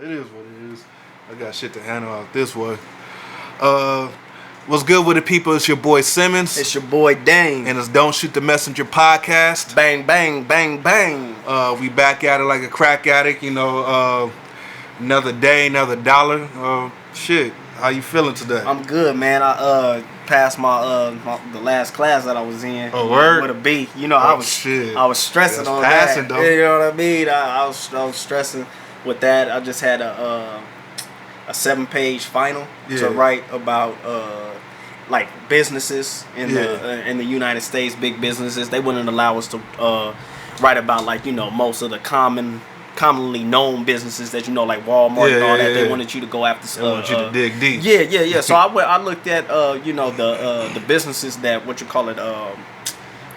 It is what it is. I got shit to handle out this way. What's good with the people? It's your boy Simmons. It's your boy Dane. And it's Don't Shoot the Messenger podcast. Bang, bang, bang, bang. We back at it like a crack addict, another day, another dollar. Shit, how you feeling today? I'm good, man. I passed the last class that I was in. Oh, word? With a B. I was stressing on passing, that. Though. You know what I mean? I was stressing with that. I just had a 7-page final to write about like businesses in the United States, big businesses. They wouldn't allow us to write about most of the commonly known businesses that like Walmart and all that. They wanted you to go after. They want you to dig deep. Yeah. So I looked at the businesses that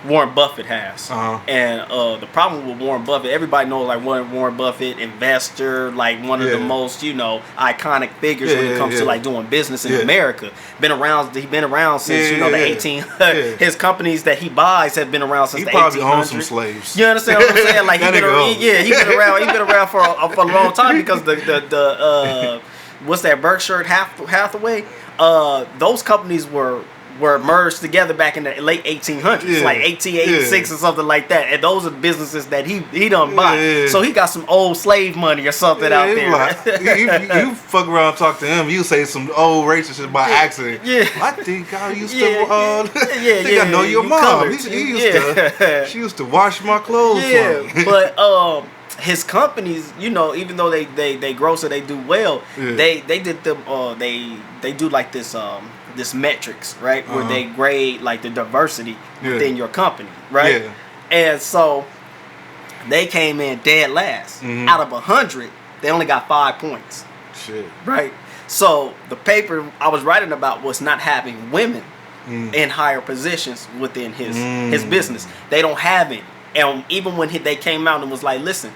Warren Buffett has. And the problem with Warren Buffett, everybody knows Warren Buffett, investor, one of the most iconic figures when it comes to doing business in America. He's been around since the 1800s. His companies that he buys have been around since the 1800s. He probably owns some slaves. You understand what I'm saying? He's been around for a long time because the what's that, Berkshire Hathaway? Those companies were merged together back in the late 1800s, like 1886 or something like that. And those are the businesses that he done buy. So he got some old slave money or something out there. You fuck around and talk to him, you say some old racist shit by accident. I think I used to I know your mom. She used to wash my clothes for me. But his companies, even though they gross or they do well, they did them they do this metrics, right? Where they grade the diversity within your company, right? And so they came in dead last. Out of 100, they only got 5 points. Shit. Right? So the paper I was writing about was not having women in higher positions within his business. They don't have it. And even when they came out and was like, listen,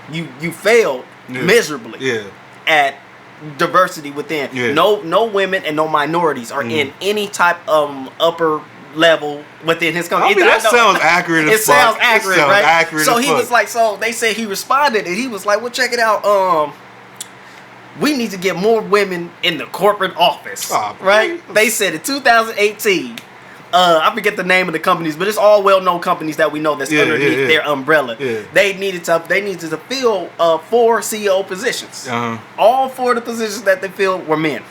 you failed miserably at diversity within. No women and no minorities are in any type of upper level within his company. I mean, that sounds accurate as fuck. It sounds accurate, right? Accurate so as he fuck. was like, so they say he responded and he was like, well, check it out. We need to get more women in the corporate office. Right? They said in 2018, I forget the name of the companies, but it's all well-known companies that we know that's underneath their umbrella. They needed to fill 4 CEO positions. All 4 of the positions that they filled were men.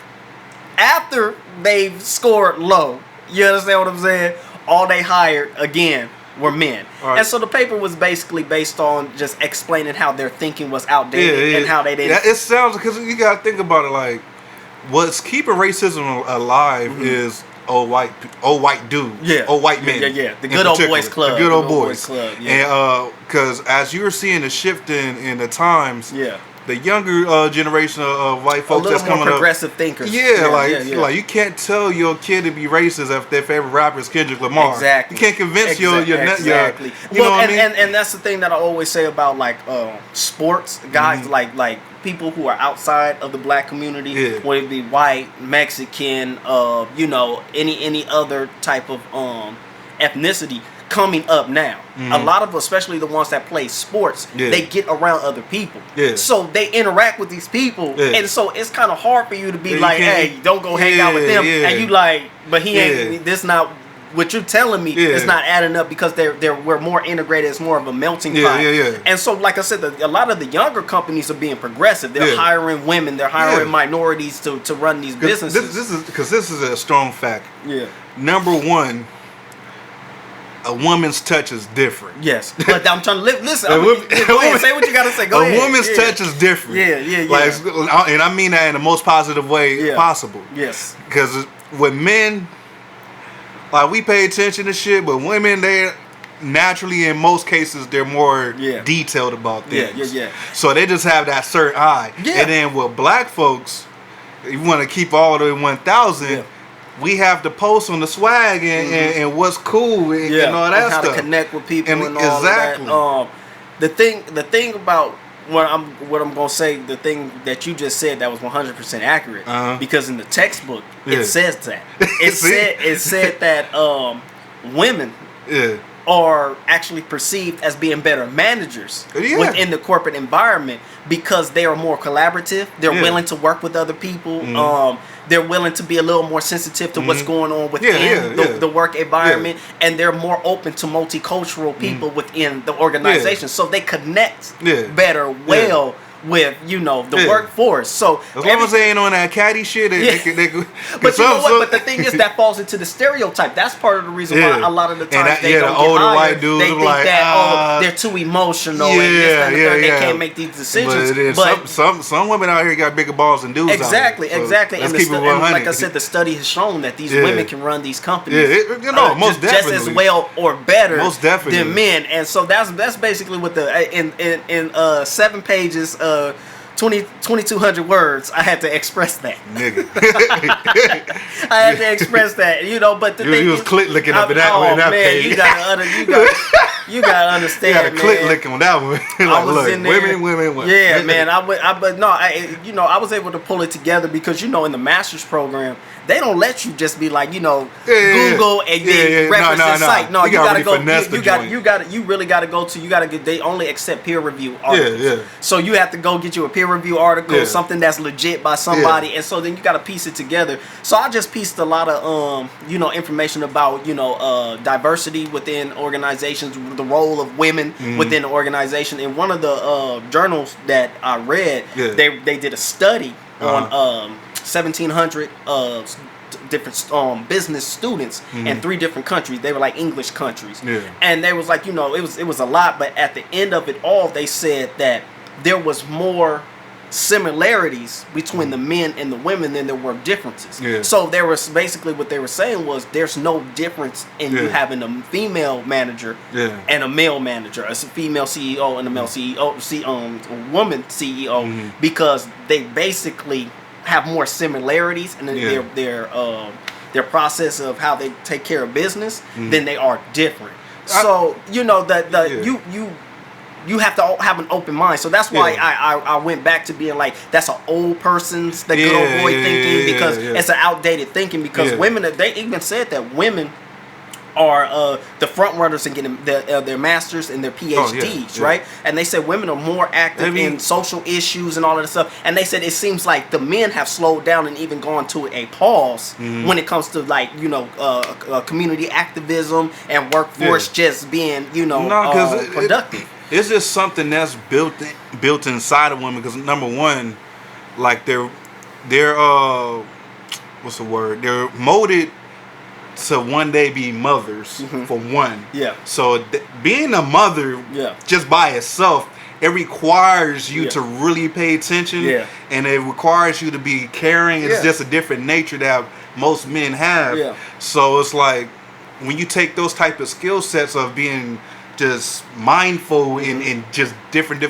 After they've scored low, you understand what I'm saying? All they hired again were men. And so the paper was basically based on just explaining how their thinking was outdated and how they didn't. It sounds, because you gotta think about it, what's keeping racism alive is old white dudes, old white men, the good old boys club, the good old boys club, and because as you were seeing the shift in the times, the younger generation of white folks that's coming up, progressive thinkers, you can't tell your kid to be racist if their favorite rapper is Kendrick Lamar. Exactly, you can't convince your what I mean? And that's the thing that I always say about sports guys, like people who are outside of the black community, whether it be white, Mexican, any other type of ethnicity coming up now. A lot of, especially the ones that play sports, they get around other people. So they interact with these people, and so it's kind of hard for you to be hey, don't go hang out with them, and you but he ain't. This not. What you're telling me is not adding up because we're more integrated. It's more of a melting pot. And so, like I said, a lot of the younger companies are being progressive. They're hiring women. They're hiring minorities to run these businesses. This is a strong fact. Number one, a woman's touch is different. Yes, but I'm trying to listen. Go ahead, say what you got to say. Go ahead. A woman's touch is different. And I mean that in the most positive way possible. Yes, because with men, we pay attention to shit, but women, they naturally, in most cases, they're more detailed about things. So they just have that certain eye. And then with black folks, you want to keep all the 1,000. We have to post on the swag and what's cool and all that how stuff. To connect with people and all that. The thing about what I'm gonna say, the thing that you just said that was 100% accurate, because in the textbook it says that it said that women are actually perceived as being better managers within the corporate environment because they are more collaborative. They're willing to work with other people. They're willing to be a little more sensitive to what's going on within the work environment, and they're more open to multicultural people within the organization. So they connect better, with the workforce. So as long as they ain't on that catty shit, they but you know what? But the thing is that falls into the stereotype. That's part of the reason why a lot of the times they don't get hired. White dudes they think like, that they're too emotional and this and the third. They can't make these decisions. But some women out here got bigger balls than dudes. Exactly. And like I said, the study has shown that these women can run these companies most just as well or better than men. And so that's basically what in 7 pages. 2,200 words. I had to express that. Nigga. I had to express that. But the thing you was click licking up in that page. You gotta understand. You gotta click licking on that one. Like, I was in there. Women. Yeah, man. I was able to pull it together because in the master's program they don't let you just be like Google and then reference the site. No, you gotta go. You really gotta go to. You gotta get. They only accept peer review articles. So you have to go get you a peer review article, something that's legit by somebody, and so then you gotta piece it together. So I just pieced a lot of information about diversity within organizations, the role of women within the organization. In one of the journals that I read, they did a study on 1,700 different business students in 3 different countries. They were like English countries, and they was like it was a lot. But at the end of it all, they said that there was more similarities between the men and the women than there were differences. So there was basically what they were saying was there's no difference in you having a female manager and a male manager, a female CEO and a male CEO, woman CEO, because they basically have more similarities in their process of how they take care of business than they are different. So you have to have an open mind. So that's why I went back to being like, that's an old person's, the good old boy thinking, because it's an outdated thinking. Because women, they even said that women are the front runners in getting their masters and their PhDs, right? And they said women are more active in social issues and all of that stuff. And they said it seems like the men have slowed down and even gone to a pause when it comes to community activism and workforce just being productive. It's just something that's built inside of women because number one, like they're what's the word? They're molded to one day be mothers for one. Yeah. So being a mother just by itself, it requires you to really pay attention. Yeah. And it requires you to be caring. It's just a different nature that most men have. Yeah. So it's like when you take those type of skill sets of being just mindful in just different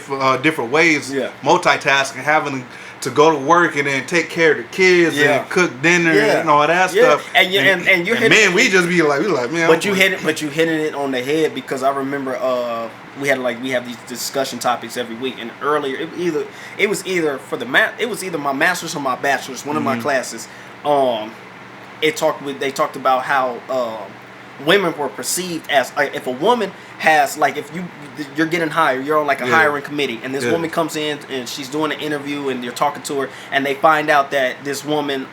ways, multitasking, having to go to work and then take care of the kids and cook dinner and all that stuff. And you're hitting, man, we just be like, man. But you hitting it on the head because I remember we have these discussion topics every week, and earlier it was either my master's or my bachelor's, one of my classes. They talked about how women were perceived as if a woman has if you're getting hired, you're on like a hiring committee, and this woman comes in and she's doing an interview and you're talking to her, and they find out that this woman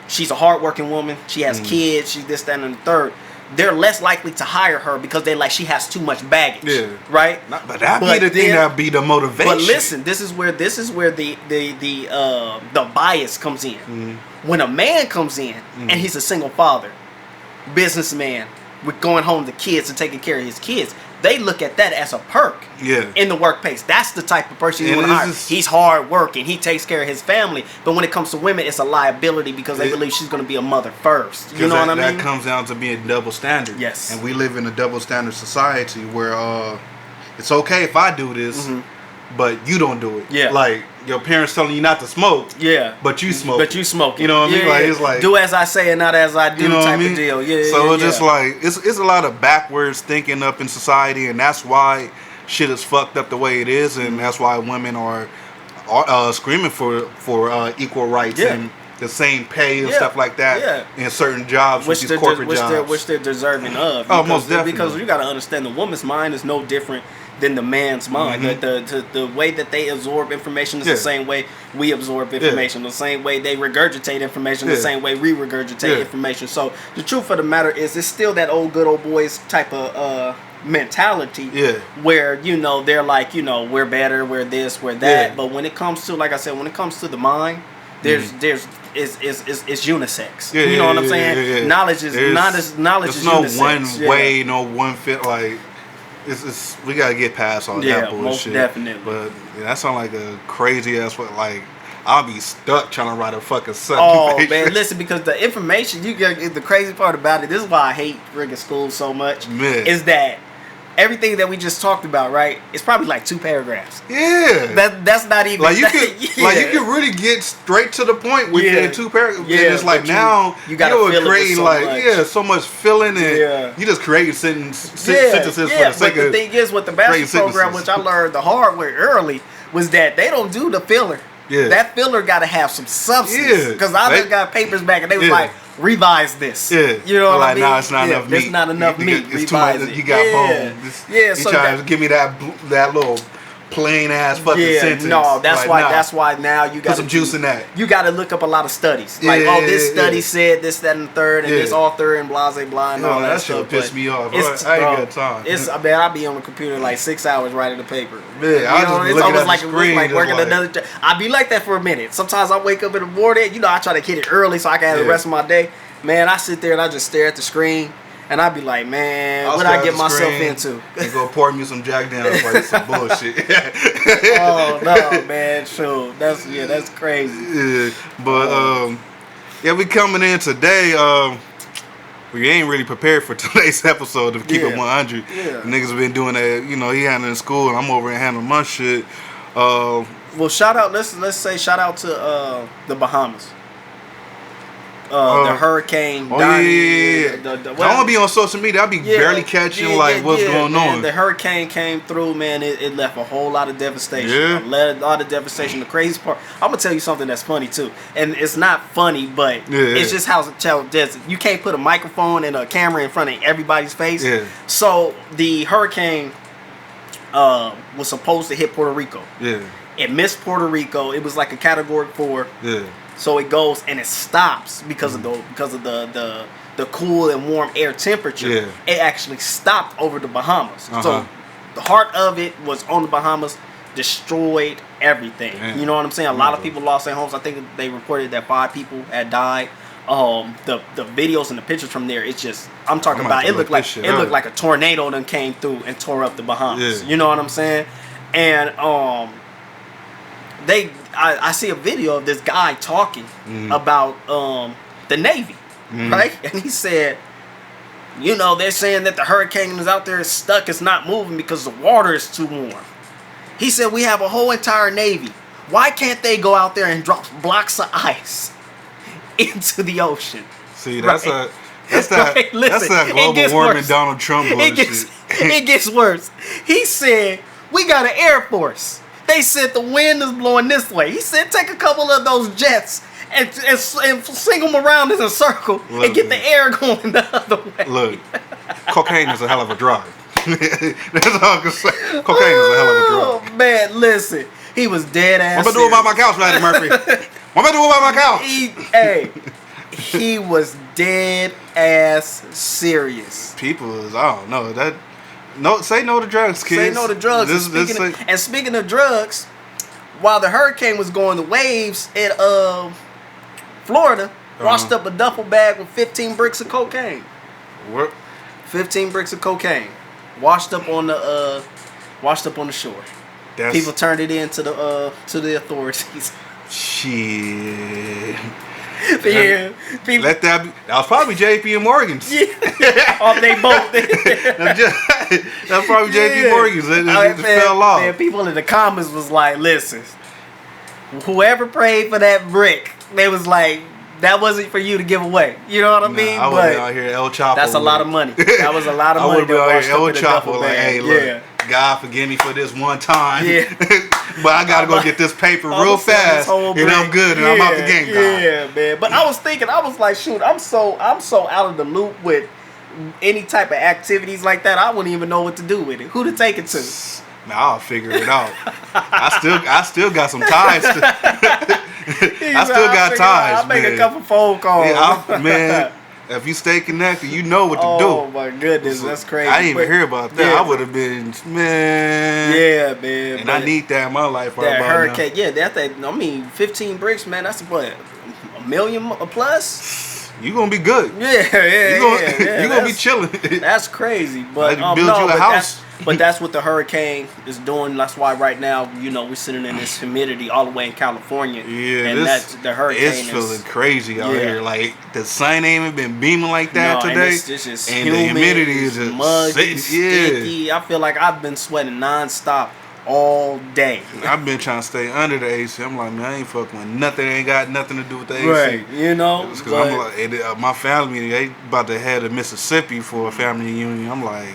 she's a hardworking woman, she has kids, she's this, that, and the third. They're less likely to hire her because she has too much baggage, right? But that be the motivation. But listen, this is where the bias comes in. When a man comes in and he's a single father, businessman, with going home to kids and taking care of his kids, they look at that as a perk in the workplace. That's the type of person you want to hire. He's hard working, he takes care of his family. But when it comes to women, it's a liability because they believe she's going to be a mother first. You know what I mean? That comes down to being double standard. Yes. And we live in a double standard society where it's okay if I do this, but you don't do it. Yeah. Like your parents telling you not to smoke. Yeah. But you smoke. You know what I mean? Like it's like, do as I say and not as I do, type of deal. Yeah. So it's just like it's a lot of backwards thinking up in society, and that's why shit is fucked up the way it is, and that's why women are screaming for equal rights and the same pay and stuff like that in certain jobs, which these corporate jobs, which they're deserving of. Because, most definitely. Because you got to understand, the woman's mind is no different than the man's mind. The way that they absorb information is the same way we absorb information. The same way they regurgitate information. The same way we regurgitate information. So the truth of the matter is, it's still that old good old boys type of mentality where they're like, we're better, we're this, we're that. But when it comes to, like I said, when it comes to the mind, it's unisex. You know what I'm saying? Knowledge is knowledge is no unisex. One way, no one fit. Like it's we gotta get past all that bullshit. Most definitely. But that sounds like a crazy ass. Like I'll be stuck trying to write a fucking subject. Oh man, listen, because the information you get, the crazy part about it, this is why I hate freaking school so much. Is that everything that we just talked about, right? It's probably like 2 paragraphs. Yeah. That's not even like you could like you could really get straight to the point within 2 paragraphs. Yeah. And it's like now you're creating like so much filling and you just creating sentences for the sake of. But the thing is, with the bachelor program, which I learned the hard way early, was that they don't do the filler. Yeah. That filler got to have some substance. Because I just got papers back and they was like, revise this. Yeah. You know what I mean? Nah, it's not enough meat. It's not enough meat. It's too much. You got bone. You trying to give me that little plain ass fucking sentence. No, that's why now you got put some juice in that. You got to look up a lot of studies. Like, this study said this, that, and the third, and this author and blase blah and all that stuff. That shit piss me off. I ain't got time. I be on the computer like 6 hours writing a paper. Yeah, it's almost like working another job. I be like that for a minute. Sometimes I wake up in the morning. I try to hit it early so I can have the rest of my day. Man, I sit there and I just stare at the screen. And I'd be like, man, what I get myself into? And go pour me some Jack Daniels for some bullshit. Oh no, man, sure. That's crazy. Yeah, but we coming in today. We ain't really prepared for today's episode to keep it 100. Yeah. The niggas been doing that. He handling school, and I'm over here handling my shit. Well, shout out. Let's say shout out to the Bahamas. The hurricane. I don't want to be on social media. I'll be barely catching what's going on. The hurricane came through, man. It left a whole lot of devastation. A lot of devastation. The crazy part, I'm gonna tell you something that's funny too, and it's not funny, but it's just how you can't put a microphone and a camera in front of everybody's face. Yeah. So the hurricane was supposed to hit Puerto Rico. Yeah. It missed Puerto Rico. It was like a Category 4. Yeah. So it goes and it stops because of the cool and warm air temperature. Yeah. It actually stopped over the Bahamas. So the heart of it was on the Bahamas, destroyed everything. Damn. You know what I'm saying? A lot of people lost their homes. I think they reported that 5 people had died. The videos and the pictures from there, it's just it looked like a tornado then came through and tore up the Bahamas. Yeah. You know what I'm saying? And I see a video of this guy talking about the Navy, right? And he said, they're saying that the hurricane is out there, it's stuck, it's not moving because the water is too warm. He said, we have a whole entire Navy. Why can't they go out there and drop blocks of ice into the ocean? See, that's that global warming Donald Trump bullshit. It gets worse. He said, we got an Air Force. They said the wind is blowing this way. He said, take a couple of those jets and swing them around in a circle and get the air going the other way. Look, cocaine is a hell of a drug. That's all I can say. Cocaine is a hell of a drug. Oh, man, listen. He was dead ass. What am I doing about my couch, Matty Murphy? What am I doing about my couch? He was dead ass serious. People is, I don't know, that... No, say no to drugs, kids. Say no to drugs. Speaking of drugs, while the hurricane was going, the waves in Florida washed up a duffel bag with 15 bricks of cocaine. What? 15 bricks of cocaine washed up on the shore. People turned it in to the authorities. Shit. Yeah, let that be. That was probably JP Morgan's. Yeah, they both. That's probably JP Morgan's. It fell off. Man, people in the comments was like, "Listen, whoever prayed for that brick, they was like, that wasn't for you to give away." You know what I mean? I would be out here El Chapo. That's a lot of money. That was a lot of money. I would be out here El Chapo. Like, hey, look, God forgive me for this one time. Yeah. But I gotta go get this paper real fast, and I'm good, and I'm out the game. Yeah, man. But I was thinking, I was like, shoot, I'm so out of the loop with any type of activities like that. I wouldn't even know what to do with it. Who to take it to? Now I'll figure it out. I still got some ties. I still got ties. I'll make a couple phone calls. Yeah, man. If you stay connected, you know what to do. Oh my goodness, that's crazy. I didn't even hear about that. Yeah. I would have been, man. Yeah, man. And I need that in my life right that about hurricane, now. Yeah, I mean, 15 bricks, man. That's what, $1 million plus. You gonna be good. Yeah. You gonna be chilling. That's crazy, but build you a house. But that's what the hurricane is doing. That's why right now, we're sitting in this humidity all the way in California. Yeah, and that's the hurricane. It's feeling crazy out here. Like the sun ain't even been beaming like that today. And it's just and humid, the humidity is just muggy, sticky. I feel like I've been sweating nonstop all day. I've been trying to stay under the AC. I'm like, man, I ain't fucking with nothing. Ain't got nothing to do with the AC. Right, Because I'm like, my family, they about to head to Mississippi for a family reunion. I'm like,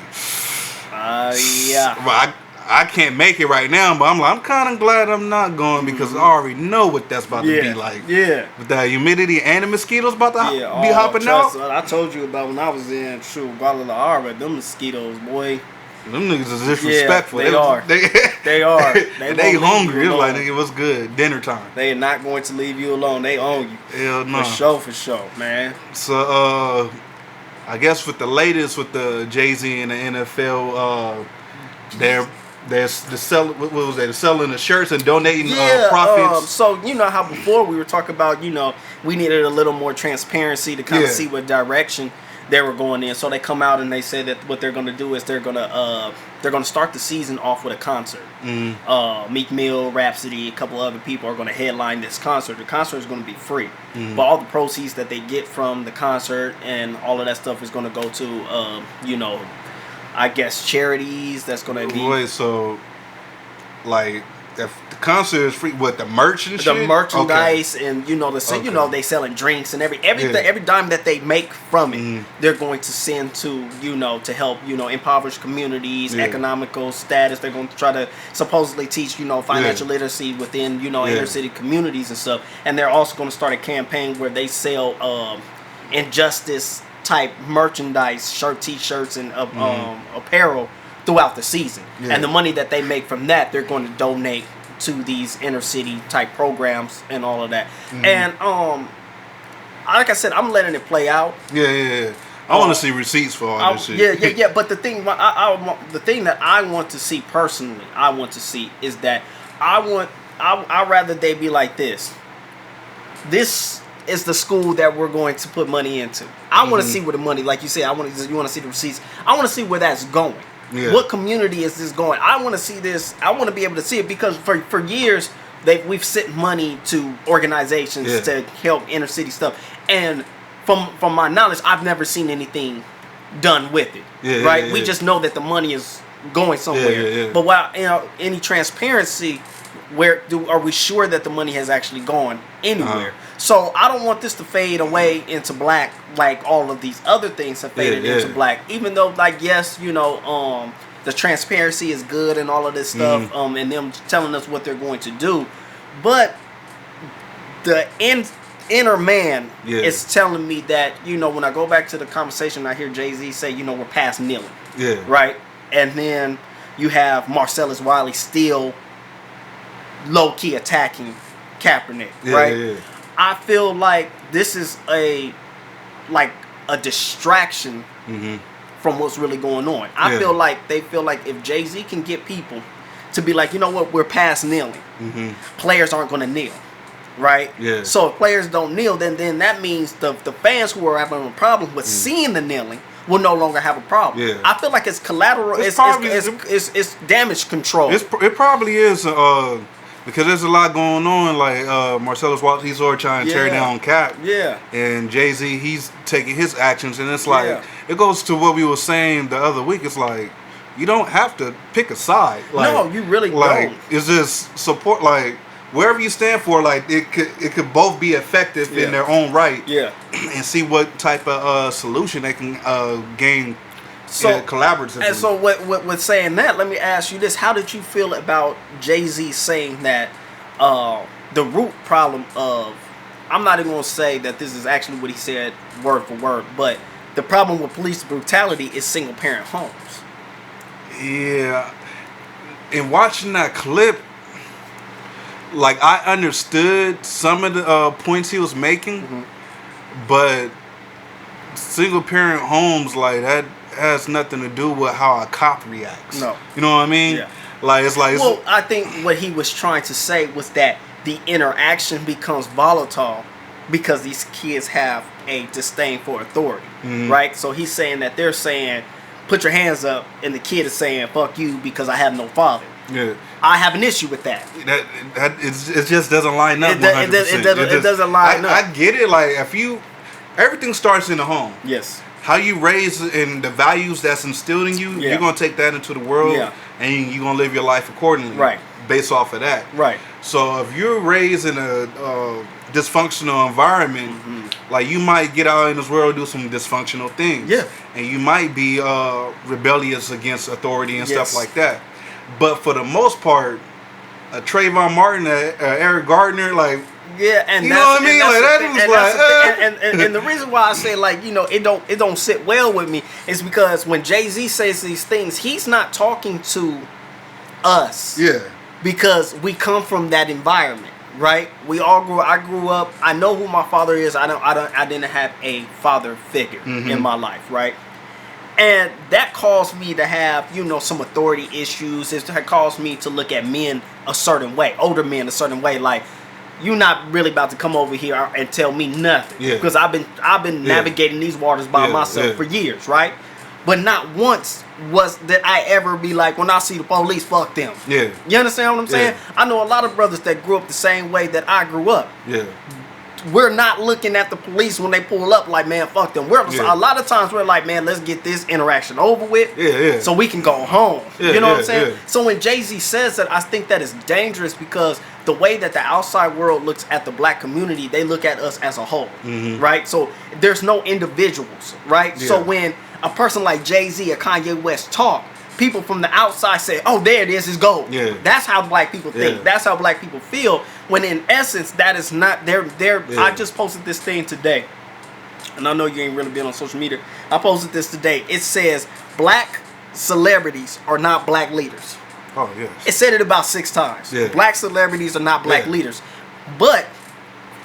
yeah. But I can't make it right now, but I'm kind of glad I'm not going because I already know what that's about to be like. Yeah. With that humidity and the mosquitoes about to be hopping out. I told you about when I was in Guadalajara, them mosquitoes, boy. Them niggas is disrespectful. Yeah, they are. They are. They hungry. It's like, nigga, what's good? Dinner time. They are not going to leave you alone. They own you. Hell no. For sure, man. So, I guess with the latest with the Jay-Z and the NFL, they're selling the shirts and donating profits. So you know how before we were talking about, we needed a little more transparency to kind of see what direction they were going in. So they come out and they say that what they're going to do is they're going to start the season off with a concert. Meek Mill, Rhapsody, a couple other people are going to headline this concert. The concert is going to be free, but all the proceeds that they get from the concert and all of that stuff is going to go to I guess charities. That's going to be. Wait, so like if the concert is free, what the merch and shit? The merchandise and they selling drinks and every dime that they make from it, they're going to send to to help impoverished communities, economical status. They're going to try to supposedly teach financial literacy within inner city communities and stuff. And they're also going to start a campaign where they sell injustice type merchandise, t-shirts and apparel throughout the season. And the money that they make from that, they're going to donate to these inner city type programs and all of that. And like I said, I'm letting it play out. I want to see receipts for all this shit. Yeah. But the thing that I want to see personally, is that I'd rather they be like this. This is the school that we're going to put money into. I want to see where the money, like you said, you want to see the receipts. I want to see where that's going. What community is this going? I want to see this. I want to be able to see it because for years we've sent money to organizations to help inner city stuff, and from my knowledge, I've never seen anything done with it. We just know that the money is going somewhere. But while any transparency, are we sure that the money has actually gone anywhere? So I don't want this to fade away into black like all of these other things have faded into black. Even though, like, yes, the transparency is good and all of this stuff, and them telling us what they're going to do, but the inner man is telling me that when I go back to the conversation, I hear Jay-Z say, we're past kneeling, right? And then you have Marcellus Wiley still low-key attacking Kaepernick, right? I feel like this is a distraction from what's really going on. I feel like they feel like if Jay-Z can get people to be like, we're past kneeling. Players aren't going to kneel, right? So if players don't kneel, then that means the fans who are having a problem with seeing the kneeling will no longer have a problem. I feel like it's collateral. It's damage control. It probably is. Because there's a lot going on, like Marcellus Wiley, he's already trying to tear down Cap. And Jay-Z, he's taking his actions, and it's like it goes to what we were saying the other week. It's like you don't have to pick a side. Like, no, you really don't. It's just support, like wherever you stand for. Like it could both be effective in their own right. And see what type of solution they can gain collaboratively. And so with saying that, let me ask you this: how did you feel about Jay-Z saying that the root problem of, I'm not even going to say that this is actually what he said word for word, but the problem with police brutality is single parent homes. Yeah. In watching that clip, like, I understood some of the points he was making, but single parent homes, like, that has nothing to do with how a cop reacts. No. You know what I mean? Yeah. Like, it's like... Well, I think what he was trying to say was that the interaction becomes volatile because these kids have a disdain for authority, right? So he's saying that they're saying, put your hands up, and the kid is saying, fuck you because I have no father. Yeah. I have an issue with that. It just doesn't line up. It doesn't line up. I get it. Like, everything starts in the home. Yes. How you raise and the values that's instilled in you, you're gonna take that into the world, and you're gonna live your life accordingly, right? Based off of that, right? So if you're raised in a dysfunctional environment, like, you might get out in this world and do some dysfunctional things, and you might be rebellious against authority and stuff like that. But for the most part, Trayvon Martin, Eric Gardner, like, and you know what I mean? Like, that was and the reason why I say, like, you know, it don't sit well with me is because when Jay-Z says these things, he's not talking to us. Yeah. Because we come from that environment, right? I grew up. I know who my father is. I didn't have a father figure in my life, right? And that caused me to have, you know, some authority issues. It caused me to look at men a certain way, older men a certain way. Like, you're not really about to come over here and tell me nothing. Yeah. Because I've been navigating these waters by myself for years, right? But not once did I ever be like, when I see the police, fuck them. Yeah. You understand what I'm saying? I know a lot of brothers that grew up the same way that I grew up. Yeah. We're not looking at the police when they pull up like, man, fuck them. A lot of times we're like, man, let's get this interaction over with so we can go home. You know what I'm saying? So when Jay-Z says that, I think that is dangerous because the way that the outside world looks at the black community, they look at us as a whole, right? So there's no individuals, right? Yeah. So when a person like Jay-Z or Kanye West talk, people from the outside say, oh, there it is, it's gold. Yeah. That's how black people think. Yeah. That's how black people feel. When in essence, that is not their. I just posted this thing today. And I know you ain't really been on social media. I posted this today. It says, black celebrities are not black leaders. Oh, yes. It said it about 6 times. Yeah. Black celebrities are not black leaders. But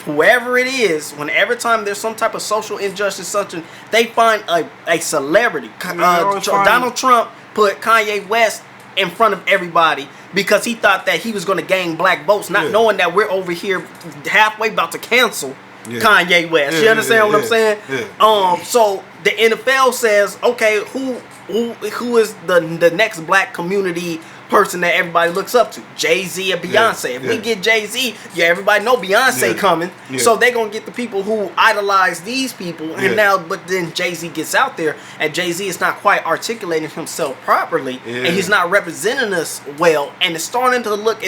whoever it is, every time there's some type of social injustice, something, they find a celebrity. Donald Trump put Kanye West in front of everybody because he thought that he was going to gain black votes, not knowing that we're over here halfway about to cancel Kanye West. You understand what I'm saying? Yeah. So the NFL says, okay, who is the next black community person that everybody looks up to? Jay-Z or Beyonce. If we get Jay-Z, everybody know Beyonce coming. Yeah. So they're going to get the people who idolize these people. And but then Jay-Z gets out there and Jay-Z is not quite articulating himself properly. Yeah. And he's not representing us well. And it's starting to look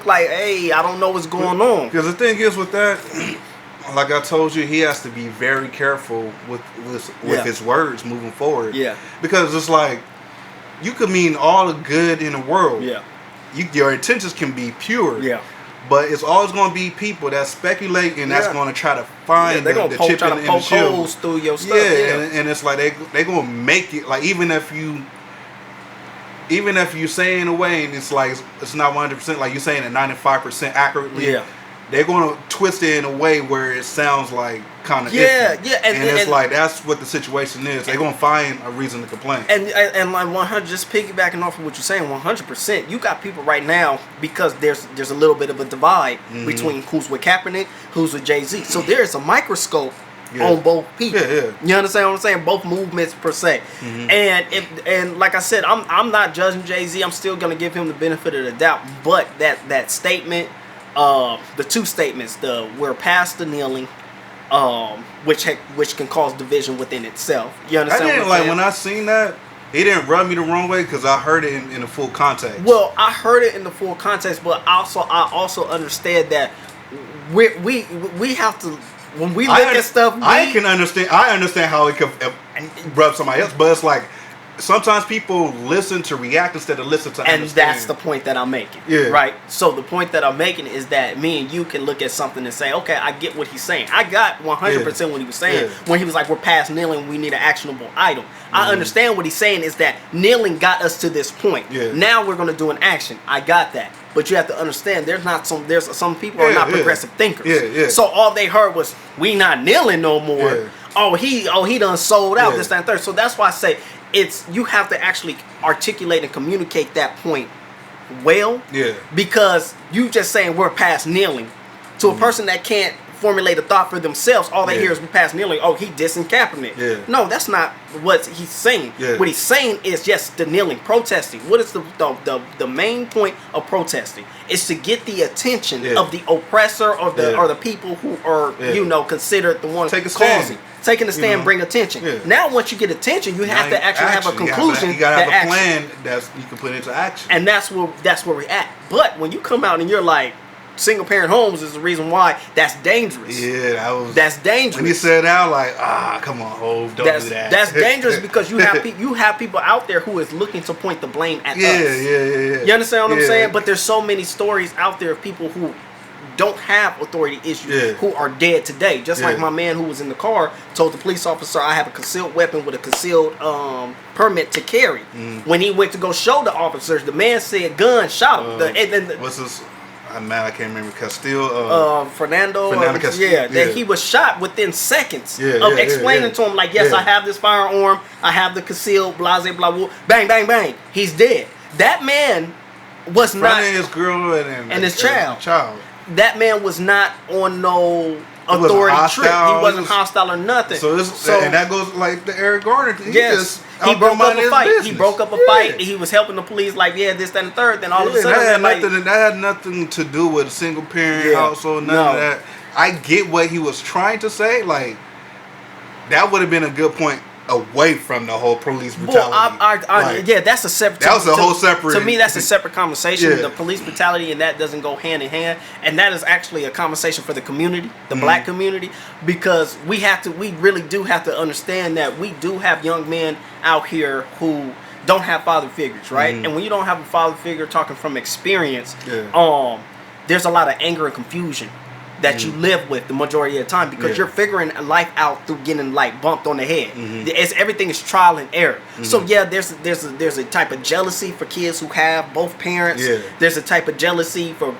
like, hey, I don't know what's going on. Because the thing is with that, like I told you, he has to be very careful with his words moving forward. Yeah. Because it's like, you could mean all the good in the world. Yeah. Your intentions can be pure. Yeah. But it's always going to be people that speculate and that's going to try to find the chip in the holes through your stuff. Yeah. And it's like they going to make it, like, even if you say in a way and it's like it's not 100%, like you're saying it 95% accurately. Yeah. They're going to twist it in a way where it sounds like kind of iffy. And it's like, that's what the situation is. They're going to find a reason to complain. And like 100, just piggybacking off of what you're saying, 100%, you got people right now, because there's a little bit of a divide between who's with Kaepernick, who's with Jay-Z. So there's a microscope on both people. You understand what I'm saying? Both movements per se. And like I said, I'm not judging Jay-Z. I'm still going to give him the benefit of the doubt. But that statement, the 2 statements, we're past the kneeling, which can cause division within itself. You understand? I didn't like when I seen that. It didn't rub me the wrong way because I heard it in the full context. Well, I heard it in the full context, but I also understand that we have to, when we look at stuff. I understand how it could rub somebody else. But it's like sometimes people listen to react instead of listen to understand. And that's the point that I'm making. Yeah. Right? So the point that I'm making is that me and you can look at something and say, okay, I get what he's saying. I got 100% what he was saying when he was like, we're past kneeling, we need an actionable item. I understand what he's saying is that kneeling got us to this point. Now we're going to do an action. I got that. But you have to understand, there's some people are not progressive thinkers. So all they heard was, we not kneeling no more. Oh, he done sold out, this, that, and third. So that's why I say, you have to actually articulate and communicate that point well. Because you just saying we're past kneeling to a person that can't formulate a thought for themselves. All they hear is we past kneeling. Oh, he dissing Kaepernick. No, that's not what he's saying. What he's saying is just the kneeling, protesting. What is the main point of protesting? Is to get the attention of the oppressor or the people who are considered the ones causing. Taking a stand, bring attention. Now, once you get attention, you have to actually have a conclusion. You gotta have a plan that you can put into action. And that's where we're at. But when you come out and you're like, single parent homes is the reason why that's dangerous. That's dangerous. When you said that, like, come on, Hov, don't do that. That's dangerous because you have people out there who is looking to point the blame at us. You understand what I'm saying? But there's so many stories out there of people who don't have authority issues who are dead today. Just like my man who was in the car told the police officer, I have a concealed weapon with a concealed permit to carry. When he went to go show the officers, the man said gun, shot him. What's this? I can't remember. Castillo? Fernando Castillo. That he was shot within seconds of explaining to him, like, yes, I have this firearm, I have the concealed, blah, blah, blah, bang, bang, bang. He's dead. That man was not... his girl and his child. That man was not on no authority trip. He wasn't hostile or nothing. So and that goes like the Eric Garner. He broke up a fight. He broke up a fight. He was helping the police, like, this, that, and the third. Then all of a sudden, that had nothing to do with a single parent household. None of that. I get what he was trying to say. Like, that would have been a good point away from the whole police brutality. That's a separate. That was a whole separate. To me, that's a separate conversation. The police brutality and that doesn't go hand in hand, and that is actually a conversation for the community, the black community, because we really do have to understand that we do have young men out here who don't have father figures, right? And when you don't have a father figure, talking from experience, there's a lot of anger and confusion that you live with the majority of the time because you're figuring life out through getting like bumped on the head. Everything is trial and error. So there's a type of jealousy for kids who have both parents. There's a type of jealousy for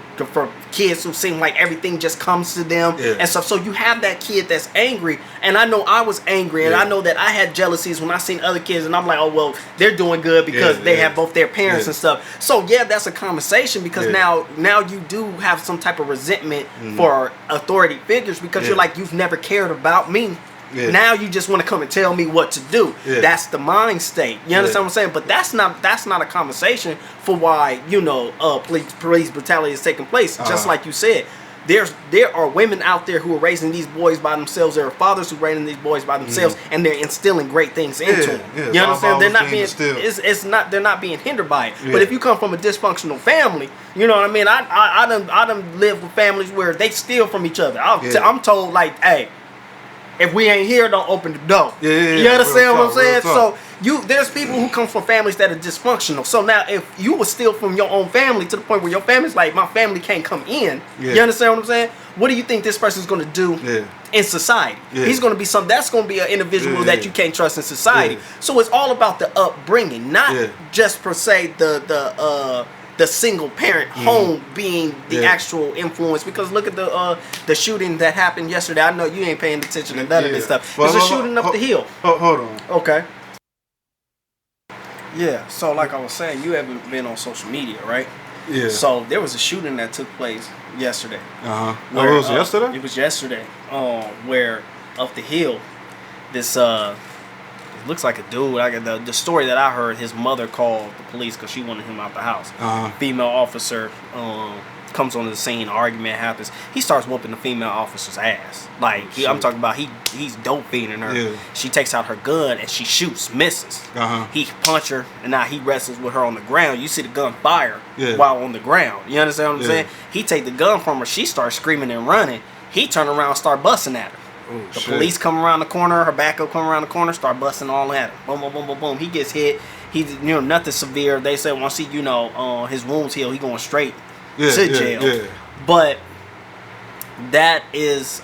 kids who seem like everything just comes to them and stuff. So you have that kid that's angry, and I know I was angry, and I know that I had jealousies when I seen other kids, and I'm like, oh well, they're doing good because they have both their parents and stuff. So that's a conversation because now you do have some type of resentment for authority figures because you're like, you've never cared about me. Now you just want to come and tell me what to do. That's the mind state. You understand what I'm saying? But that's not a conversation for why police brutality is taking place. Just like you said, there are women out there who are raising these boys by themselves. There are fathers who are raising these boys by themselves, and they're instilling great things into them. You understand? They're not being they're not being hindered by it. But if you come from a dysfunctional family, you know what I mean. I done lived with families where they steal from each other. I'm told like, hey, if we ain't here, don't open the door. You understand what I'm saying? So there's people who come from families that are dysfunctional. So now if you would steal from your own family to the point where your family's like, my family can't come in. You understand what I'm saying? What do you think this person's going to do in society? He's going to be that's going to be an individual that you can't trust in society. So it's all about the upbringing, not just per se the single parent home being the actual influence, because look at the shooting that happened yesterday. I know you ain't paying attention to none of this stuff. There's a shooting up the hill. Hold on. Okay. Yeah, so like I was saying, you haven't been on social media, right? Yeah. So there was a shooting that took place yesterday. Where, was it yesterday? It was yesterday. Where up the hill, this it looks like a dude. The story that I heard, his mother called the police because she wanted him out the house. Female officer comes on the scene, argument happens. He starts whooping the female officer's ass. Like I'm talking about, he's dope fiending her. She takes out her gun and she shoots, misses. He punch her, and now he wrestles with her on the ground. You see the gun fire while on the ground. You understand what I'm saying? He take the gun from her. She starts screaming and running. He turn around and start busting at her. The police come around the corner, her backup come around the corner, start busting all at him. Boom, boom, boom, boom, boom. He gets hit. He's nothing severe. They say once he his wounds heal, he going straight to jail. Yeah. But that is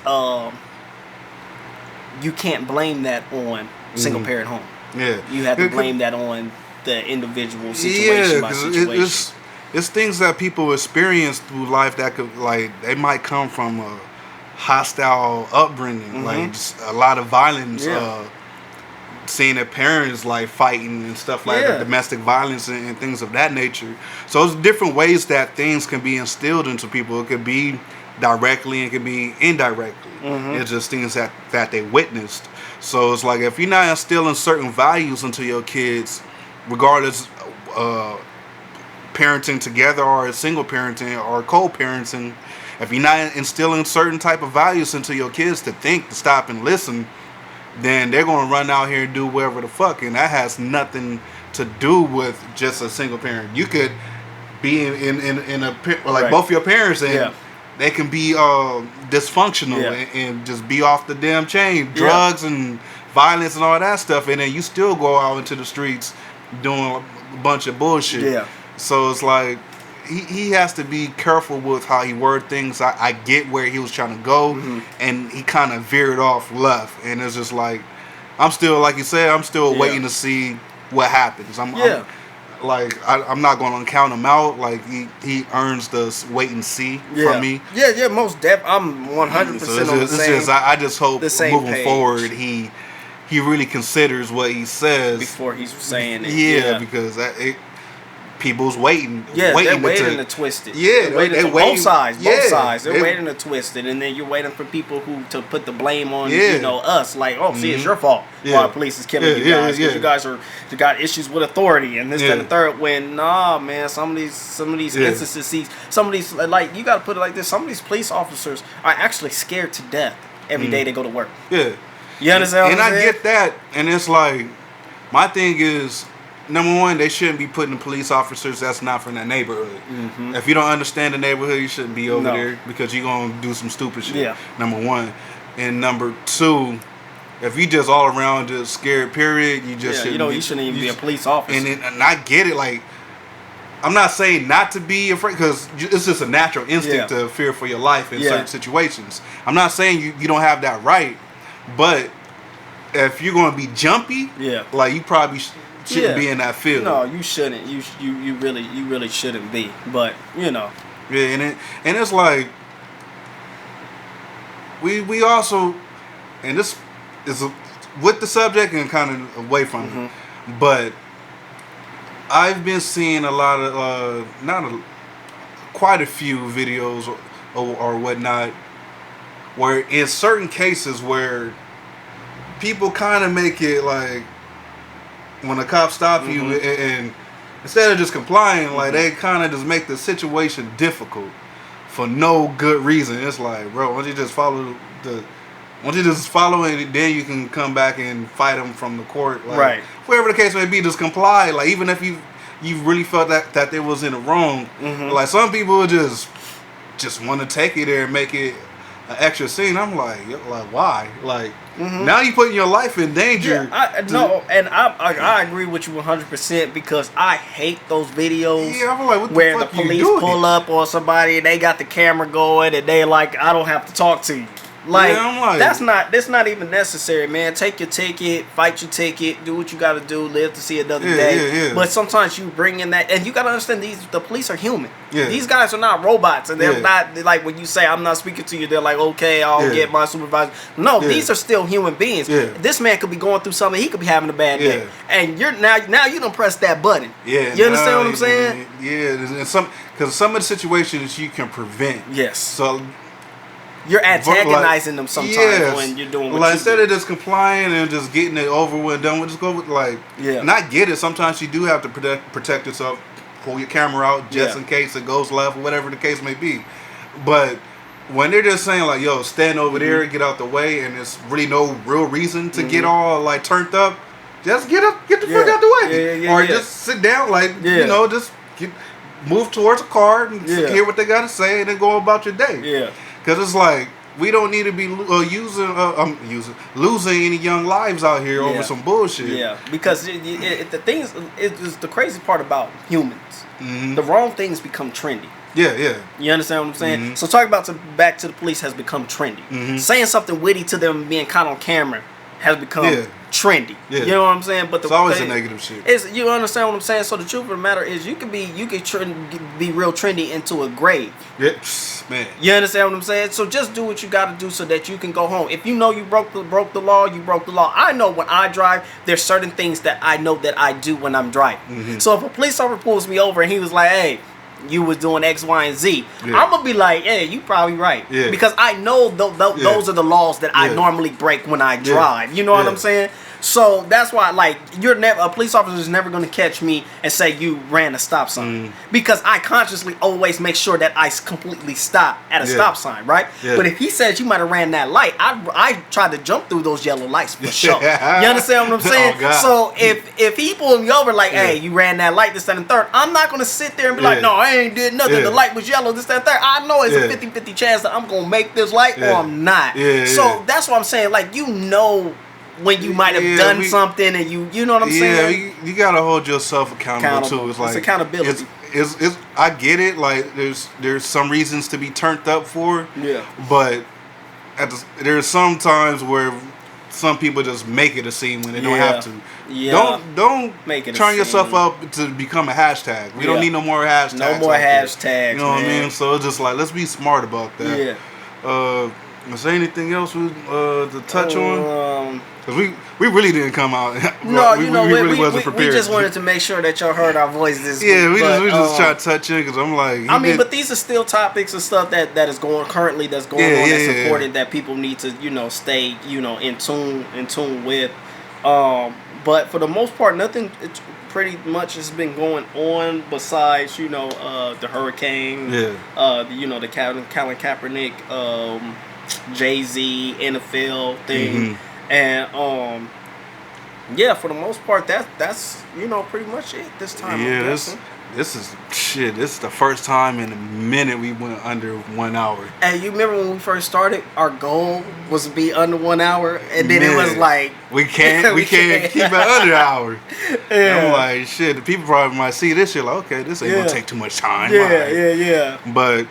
you can't blame that on single parent home. Yeah, you have to blame that on the individual situation by situation. It's things that people experience through life that could, like, they might come from a hostile upbringing, like just a lot of violence, seeing their parents like fighting and stuff like that, domestic violence and things of that nature. So there's different ways that things can be instilled into people. It could be directly and it could be indirectly. It's just things that they witnessed. So it's like if you're not instilling certain values into your kids, regardless parenting together or single parenting or co-parenting, if you're not instilling certain type of values into your kids to think, to stop and listen, then they're going to run out here and do whatever the fuck, and that has nothing to do with just a single parent. You could be in a like both your parents, and they can be dysfunctional and just be off the damn chain, drugs and violence and all that stuff, and then you still go out into the streets doing a bunch of bullshit. So it's like he has to be careful with how he word things. I get where he was trying to go, and he kind of veered off left, and it's just like I'm still, like you said, I'm still waiting to see what happens. I'm not going to count him out. Like he earns the wait and see from me. Yeah, most definitely. I'm 100% on the same. I just hope moving forward he really considers what he says before he's saying it. Yeah, because people's waiting. Yeah, they're waiting to twist it. Yeah, they're waiting both sides. Both sides. They're waiting to twist it, and then you're waiting for people to put the blame on us. Like, see, it's your fault. Why the police is killing you guys because you guys got issues with authority and this and the third. When man, some of these instances, some of these, like, you got to put it like this: some of these police officers are actually scared to death every day they go to work. Yeah, you understand? And I get that, and it's like my thing is, number one, they shouldn't be putting police officers that's not from that neighborhood. If you don't understand the neighborhood, you shouldn't be over there because you're going to do some stupid shit. Yeah. Number one. And number two, if you just all around just scared, period, you just shouldn't you shouldn't even be a police officer. And I get it. Like, I'm not saying not to be afraid because it's just a natural instinct to fear for your life in certain situations. I'm not saying you don't have that right, but if you're going to be jumpy, like, you probably shouldn't be in that field. No, you shouldn't. You really shouldn't be. But Yeah, and it's like we also, and this is with the subject and kind of away from it, but I've been seeing a lot of quite a few videos or whatnot, where in certain cases where people kind of make it like, when a cop stop you and instead of just complying, like, they kind of just make the situation difficult for no good reason. It's like, bro, why don't you just follow it, and then you can come back and fight them from the court. Like, whatever the case may be, just comply. Like, even if you really felt that they was in the wrong, like, some people just want to take it there and make it an extra scene. I'm like, why? Like, now you putting your life in danger. I agree with you 100% because I hate those videos. Yeah, I'm like, what the where fuck the police pull up on somebody and they got the camera going and they like, I don't have to talk to you. Like, that's not even necessary, man. Take your ticket, fight your ticket, do what you got to do, live to see another day. But sometimes you bring in that, and you got to understand the police are human. These guys are not robots, and they're not like when you say I'm not speaking to you, they're like, okay, I'll get my supervisor. No, these are still human beings. This man could be going through something, he could be having a bad day, and you're now you don't press that button. You understand what I'm saying? And because some of the situations you can prevent. Yes. So you're antagonizing them sometimes when you're doing what you instead of just complying and just getting it over with and done with, just go with not get it. Sometimes you do have to protect yourself, pull your camera out just in case it goes left or whatever the case may be. But when they're just saying like, yo, stand over there, get out the way, and there's really no real reason to get all like turned up, just get the fuck out the way. Or just sit down, like, just move towards a car and hear what they got to say and then go about your day. Because it's like, we don't need to be losing any young lives out here over some bullshit. Yeah, because the thing is the crazy part about humans. Mm-hmm. The wrong things become trendy. Yeah. You understand what I'm saying? Mm-hmm. So talking about back to the police has become trendy. Mm-hmm. Saying something witty to them, being caught on camera, has become trendy. Yeah. You know what I'm saying? But it's always a negative shit. You understand what I'm saying? So the truth of the matter is, you can be real trendy into a grave. Yes, man. You understand what I'm saying? So just do what you got to do so that you can go home. If you know you broke the law, you broke the law. I know when I drive, there's certain things that I know that I do when I'm driving. Mm-hmm. So if a police officer pulls me over and he was like, "Hey, you was doing X, Y, and Z," I'm gonna be like, "Hey, you probably right," because I know those are the laws that I normally break when I drive. You know what I'm saying? So that's why, like, a police officer is never gonna catch me and say you ran a stop sign, because I consciously always make sure that I completely stop at a stop sign, right? But if he says you might have ran that light, I tried to jump through those yellow lights for sure. You understand what I'm saying? So if he pulled me over like, "Hey, you ran that light, this, that, and third," I'm not gonna sit there and be like, "No, I ain't did nothing. The light was yellow, this, that, and third." I know it's a 50-50 chance that I'm gonna make this light or I'm not. So that's what I'm saying. Like, when you might have done something, and you know what I'm saying? You gotta hold yourself accountable too. It's like accountability. It's I get it. Like there's some reasons to be turned up for. Yeah. But there's some times where some people just make it a scene when they don't have to. Yeah. Don't make it turn yourself up to become a hashtag. We don't need no more hashtags. No more hashtags. You know what I mean? So it's just like, let's be smart about that. Yeah. Is there anything else to touch on? Because we really didn't come out. No, we really wasn't prepared. We just wanted to make sure that y'all heard our voices. Yeah, we just try to touch it because I'm like. But these are still topics and stuff that is going currently. That's going on. That's important. That people need to stay in tune with. But for the most part, nothing. It's pretty much has been going on besides the hurricane. Yeah. The Colin Kaepernick, Jay-Z, NFL thing. Mm-hmm. And for the most part, that's pretty much it this time. Yeah, this is the first time in a minute we went under 1 hour. And you remember when we first started, our goal was to be under 1 hour, and then it was like we can't keep it under an hour. Yeah. I'm like, shit. The people probably might see this shit like, okay, this ain't gonna take too much time. Yeah. But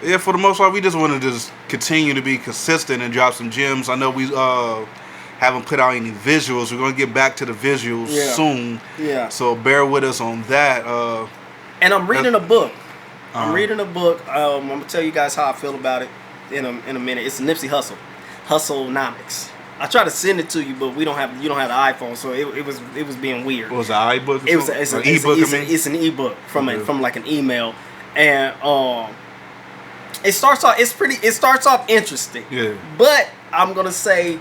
yeah, for the most part, we just want to just continue to be consistent and drop some gems. I know we haven't put out any visuals. We're going to get back to the visuals soon. Yeah. So bear with us on that. And I'm reading a book. I'm reading a book. I'm going to tell you guys how I feel about it in a minute. It's Nipsey Hussle. Hustlenomics. I tried to send it to you, but you don't have the iPhone, so it was being weird. What was it, an iBook? It's an ebook. It's an ebook from like an email, and it starts off interesting. Yeah. But I'm gonna say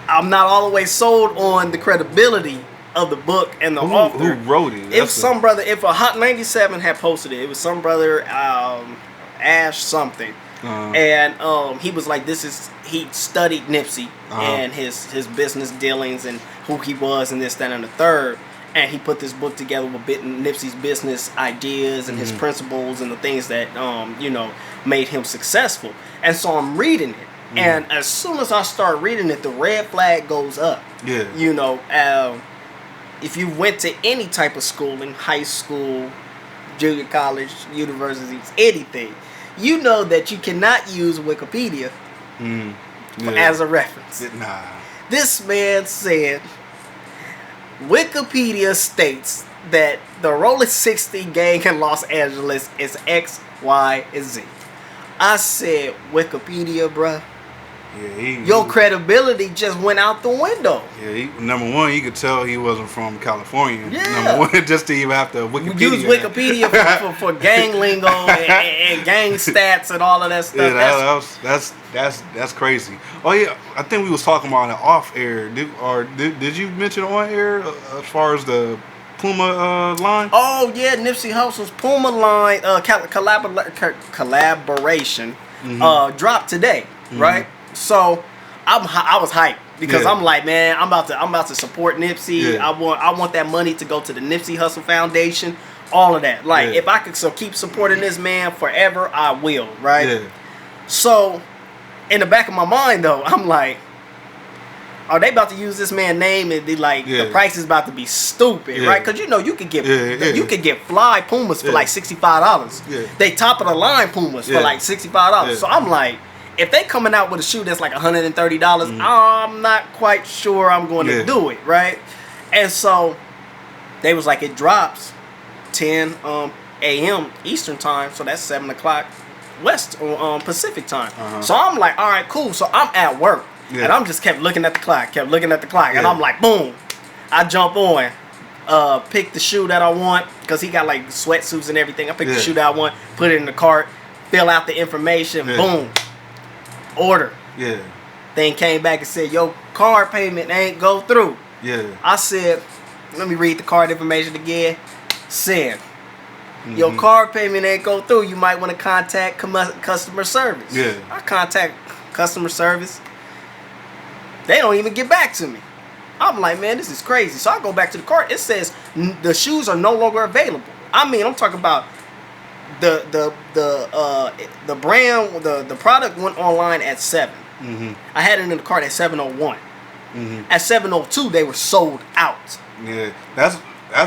I'm not all the way sold on the credibility of the book and the author. Who wrote it? If a Hot 97 had posted it was some brother Ash something. And he was like, he studied Nipsey and his business dealings and who he was and this, that, and the third. And he put this book together with Nipsey's business ideas and his principles and the things that made him successful. And so I'm reading it, and as soon as I start reading it, the red flag goes up. Yeah. If you went to any type of schooling, high school, junior college, universities, anything, you know that you cannot use Wikipedia as a reference. Nah. This man said, Wikipedia states that the Rolling 60 gang in Los Angeles is X, Y, and Z. I said, Wikipedia, bruh. Yeah, your credibility just went out the window. Yeah, number one, you could tell he wasn't from California. Yeah. Number one, just to even have to Wikipedia. Use Wikipedia for gang lingo and gang stats and all of that stuff. Yeah, that's crazy. Oh yeah, I think we was talking about it off air. Did you mention on air as far as the Puma line? Oh yeah, Nipsey Hussle's Puma line collaboration dropped today, right? So I was hyped because I'm like, man, I'm about to support Nipsey. Yeah. I want that money to go to the Nipsey Hussle Foundation, all of that. Like if I could keep supporting this man forever, I will, right? Yeah. So in the back of my mind, though, I'm like, are they about to use this man's name and be like, the price is about to be stupid, right? Because you know you could get you could get fly Pumas for like $65. Yeah. They top of the line Pumas for like $65. Yeah. So I'm like, if they coming out with a shoe that's like $130, I'm not quite sure I'm going to do it, right? And so they was like, it drops 10 a.m. Eastern time, so that's 7 o'clock West Pacific time. So I'm like, all right, cool. So I'm at work. Yeah. And I'm just kept looking at the clock, and I'm like, boom, I jump on, pick the shoe that I want, because he got like sweatsuits and everything. I picked the shoe that I want, put it in the cart, fill out the information, boom, order. Yeah. Thing came back and said, your card payment ain't go through. Yeah. I said, let me read the card information again. Said, your card payment ain't go through. You might want to contact customer service. Yeah. I contact customer service. They don't even get back to me. I'm like, man, this is crazy. So I go back to the cart. It says the shoes are no longer available. I mean, I'm talking about the brand, the product went online at 7. I had it in the cart at 7:01. At 7:02, they were sold out. Yeah, that's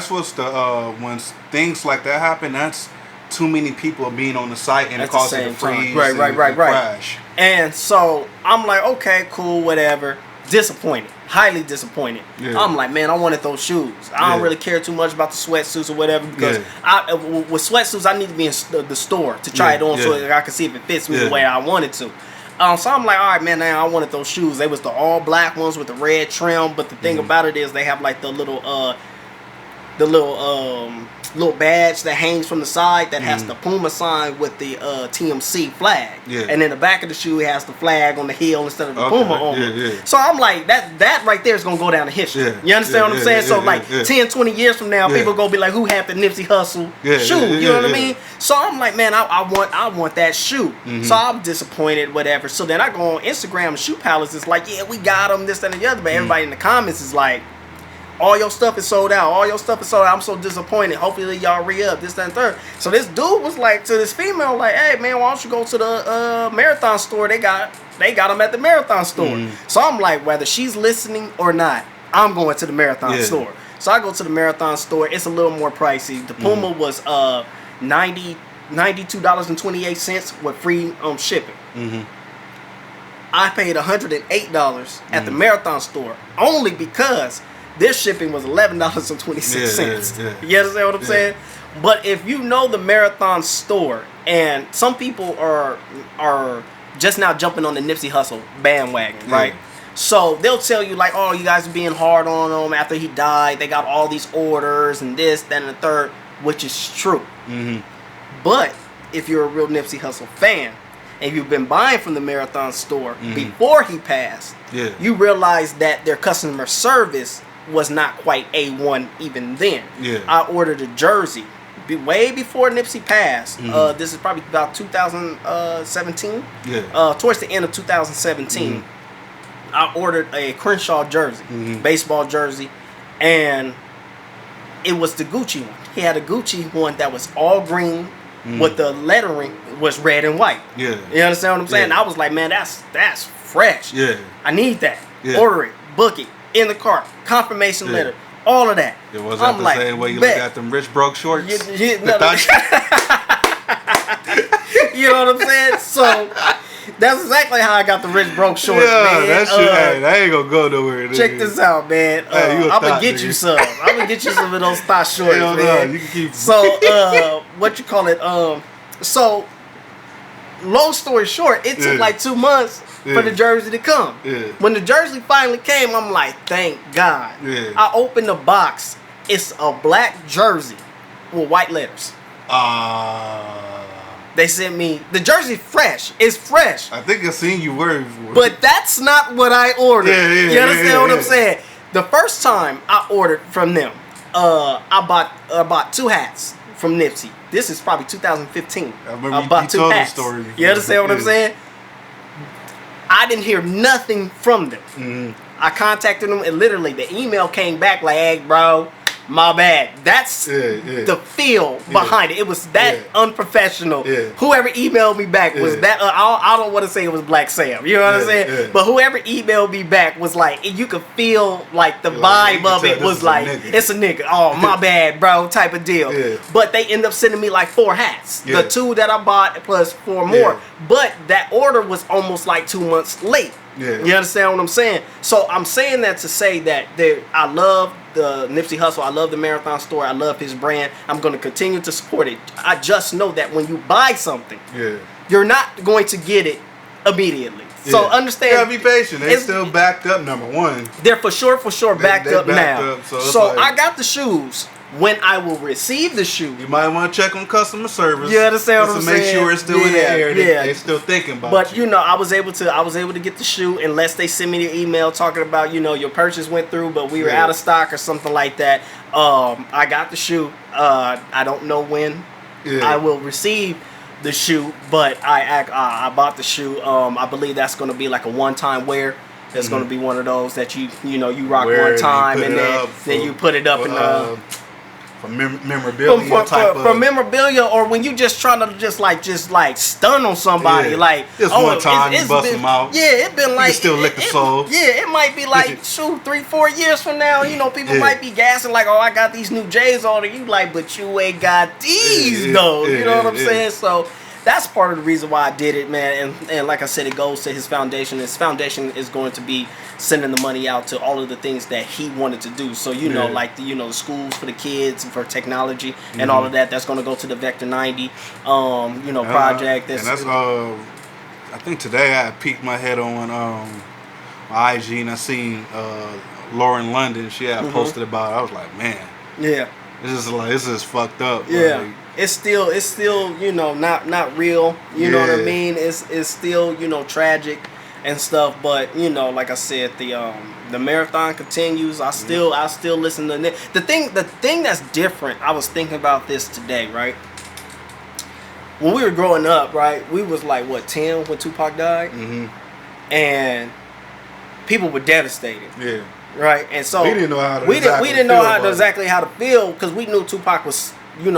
what's the when things like that happen. That's too many people being on the site and it causes it to freeze, right, crash. And so I'm like, okay, cool, whatever. Disappointed, highly disappointed. Yeah. I'm like, man, I wanted those shoes. I don't really care too much about the sweatsuits or whatever, because with sweatsuits I need to be in the store to try it on so that I can see if it fits me the way I want it to. So I'm like, all right, man, I wanted those shoes. They was the all black ones with the red trim, but the thing about it is they have like the little badge that hangs from the side that has the Puma sign with the TMC flag. Yeah. And in the back of the shoe, it has the flag on the heel instead of the Puma on it. Yeah. So I'm like, that right there is going to go down in history. Yeah. You understand what I'm saying? So like 10, 20 years from now, people going to be like, who had the Nipsey Hussle shoe? You know what I mean? So I'm like, man, I want that shoe. So I'm disappointed, whatever. So then I go on Instagram, Shoe Palace. It's like, yeah, we got them, this, that, and the other. But everybody in the comments is like, all your stuff is sold out. All your stuff is sold out. I'm so disappointed. Hopefully y'all re-up, this, that, and third. So this dude was like to this female, like, hey, man, why don't you go to the Marathon store? They got them at the Marathon store. So I'm like, whether she's listening or not, I'm going to the Marathon store. So I go to the Marathon store. It's a little more pricey. The Puma was $92.28 with free shipping. I paid $108 at the Marathon store only because this shipping was $11.26. You understand what I'm saying? But if you know the Marathon store, and some people are just now jumping on the Nipsey Hussle bandwagon, right? So they'll tell you like, oh, you guys are being hard on him after he died. They got all these orders and this, that, and the third, which is true. But if you're a real Nipsey Hussle fan, and you've been buying from the Marathon store before he passed, you realize that their customer service was not quite A1 even then. I ordered a jersey way before Nipsey passed. This is probably about 2017. Towards the end of 2017, I ordered a Crenshaw jersey, baseball jersey, and it was the Gucci one. He had a Gucci one that was all green with the lettering was red and white. You understand what I'm saying? I was like, man, that's fresh. I need that. Order it, book it, in the cart, confirmation letter, all of that. It was that the like, same way you look at them rich broke shorts? You know what I'm saying? So that's exactly how I got the rich broke shorts, man. That shit, that ain't gonna go nowhere. Check this out, man. I'm gonna get you some. I'm gonna get you some of those thought shorts, man. You can keep. So, what you call it? So, long story short, it took like 2 months for the jersey to come. When the jersey finally came, I'm like, thank God. I opened the box. It's a black jersey with white letters. They sent me the jersey fresh. It's fresh. I think I seen you wear it before. But that's not what I ordered. You understand what I'm saying? The first time I ordered from them, I bought 2 hats from Nipsey. This is probably 2015. I bought 2 hats. The story you understand what I'm saying? I didn't hear nothing from them. I contacted them, and literally the email came back like, hey, bro, my bad. That's the feel behind it. It was that unprofessional. Whoever emailed me back was that. I don't want to say it was Black Sam. You know what I'm saying? But whoever emailed me back was like, you could feel like the vibe of it was like, it's a nigga. Oh, my bad, bro, type of deal. But they end up sending me like 4 hats. The 2 that I bought plus 4 more. But that order was almost like 2 months late. You understand what I'm saying? So I'm saying that to say that I love the Nipsey Hussle. I love the Marathon Store. I love his brand. I'm going to continue to support it. I just know that when you buy something, you're not going to get it immediately. So understand. You gotta be patient. They're still backed up, number one. They're for sure backed up now. So I got the shoes. When I will receive the shoe, you might want to check on customer service. You understand what I'm saying? To make sure it's still in the air. They're still thinking about it. But you know, I was able to get the shoe unless they send me the email talking about, you know, your purchase went through, but we were out of stock or something like that. I got the shoe. I don't know when I will receive the shoe, but I bought the shoe. I believe that's going to be like a one-time wear. That's going to be one of those that you rock one time and then you put it up in the. For memorabilia for memorabilia, or when you just trying to just like stun on somebody, like just one time you bust them out. Yeah, it been like you still lick the soul. Yeah, it might be like 2-3-4 years from now. You know, people might be gassing like, oh, I got these new J's on it. You like, but you ain't got these though. You know what I'm saying? So that's part of the reason why I did it, man. And like I said, it goes to his foundation. His foundation is going to be sending the money out to all of the things that he wanted to do. So, you know, like the, the schools for the kids, for technology and all of that, that's going to go to the Vector 90, project. And that's, I think today I peeked my head on my IG and I seen Lauren London. She had posted about it. I was like, man. Yeah. This is fucked up. Yeah. Like, it's still, not real. You know what I mean? It's still, tragic and stuff. But, like I said, the marathon continues. I still listen to the thing that's different. I was thinking about this today, right? When we were growing up, right, we was like, 10 when Tupac died? And people were devastated. Yeah. Right? And so we didn't know exactly how to feel because we knew Tupac was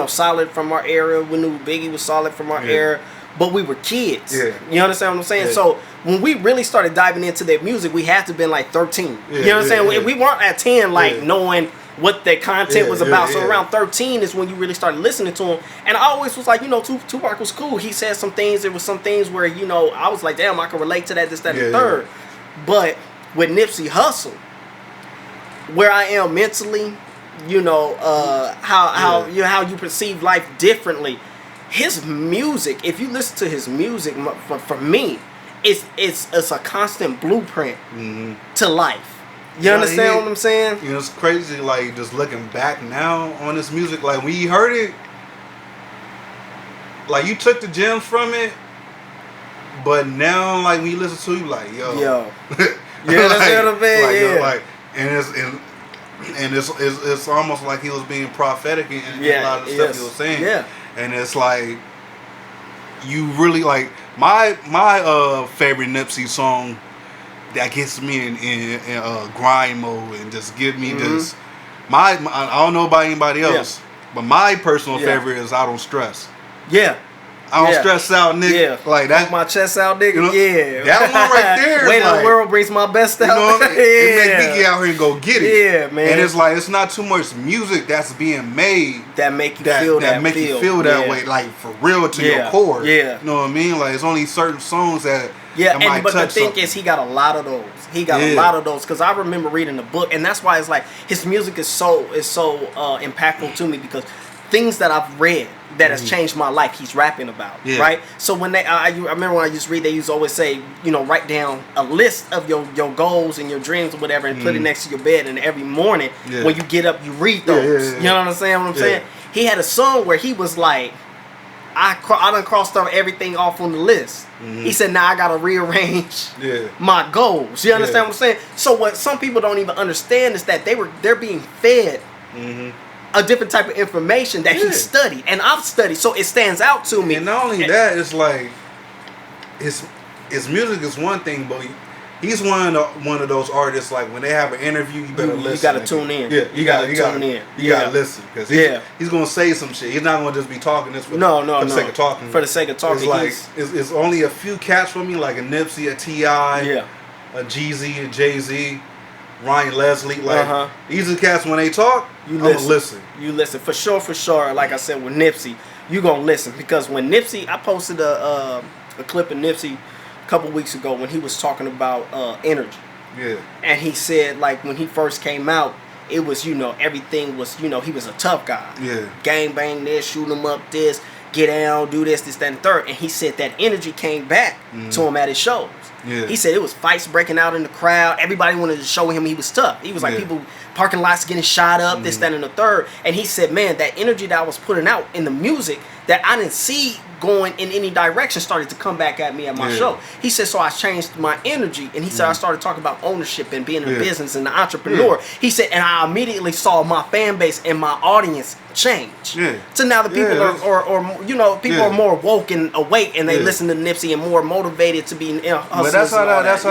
solid from our era. We knew Biggie was solid from our era, but we were kids. Yeah. You understand what I'm saying? Yeah. So when we really started diving into their music, we had to have been like 13. Yeah, you know what I'm saying? Yeah. We weren't at 10 knowing what their content was about. So around 13 is when you really started listening to him. And I always was like, Tupac was cool. He said some things. There was some things where, I was like, damn, I can relate to that, this, that, and the third. But with Nipsey Hussle, where I am mentally, how you perceive life differently. His music, if you listen to his music, for me, it's a constant blueprint to life. You understand what I'm saying? It's crazy, like, just looking back now on this music, like, when you heard it, like, you took the gems from it, but now, like, when you listen to it, you like, yo. Yeah, that's what I'm saying, And it's almost like he was being prophetic in a lot of the stuff he was saying. Yeah. And it's like, you really, like, my favorite Nipsey song that gets me in grind mode and just give me this. I don't know about anybody else, but my personal favorite is I Don't Stress. Yeah. I don't stress out, nigga. Yeah. Like that. Put my chest out, nigga. That one right there. Way the world brings my best out. You know what I mean? It make me get out here and go get it. Yeah, man. And it's like, it's not too much music that's being made that make you feel that way, like for real to your core. Yeah. You know what I mean? Like, it's only certain songs that but the thing is, he got a lot of those. A lot of those, because I remember reading the book, and that's why it's like his music is so impactful to me, because things that I've read that has changed my life, he's rapping about, right? So when I remember when I used to read, they used to always say, write down a list of your goals and your dreams or whatever, and put it next to your bed, and every morning when you get up, you read those. You know what I'm saying? He had a song where he was like, I done crossed everything off on the list. He said, now I gotta rearrange my goals. You understand what I'm saying? So what some people don't even understand is that they're being fed a different type of information that he studied, and I've studied, so it stands out to me. And not only that, it's like his music is one thing, but he's one of those artists. Like when they have an interview, you better listen. You gotta tune in. Yeah, you gotta tune in. You gotta listen because he's gonna say some shit. He's not gonna just be talking this for the sake of talking. For the sake of talking, it's like it's only a few cats for me, like a Nipsey, a T.I., a Jeezy, a Jay-Z, Ryan Leslie. Like these are cats when they talk. I'm gonna listen. You listen for sure. Like I said with Nipsey, you gonna listen because when Nipsey, I posted a clip of Nipsey a couple weeks ago when he was talking about energy. Yeah. And he said like when he first came out, it was everything was he was a tough guy. Yeah. Gang bang this, shoot him up this, get down, do this, that, and the third. And he said that energy came back to him at his shows. Yeah. He said it was fights breaking out in the crowd. Everybody wanted to show him he was tough. He was like people parking lots getting shot up, this, that, and the third. And he said, man, that energy that I was putting out in the music that I didn't see going in any direction started to come back at me at my show. He said, so I changed my energy. And he said, I started talking about ownership and being in business and the entrepreneur. He said, and I immediately saw my fan base and my audience change. So now the people are are more woke and awake and they listen to Nipsey and more motivated to be but that's how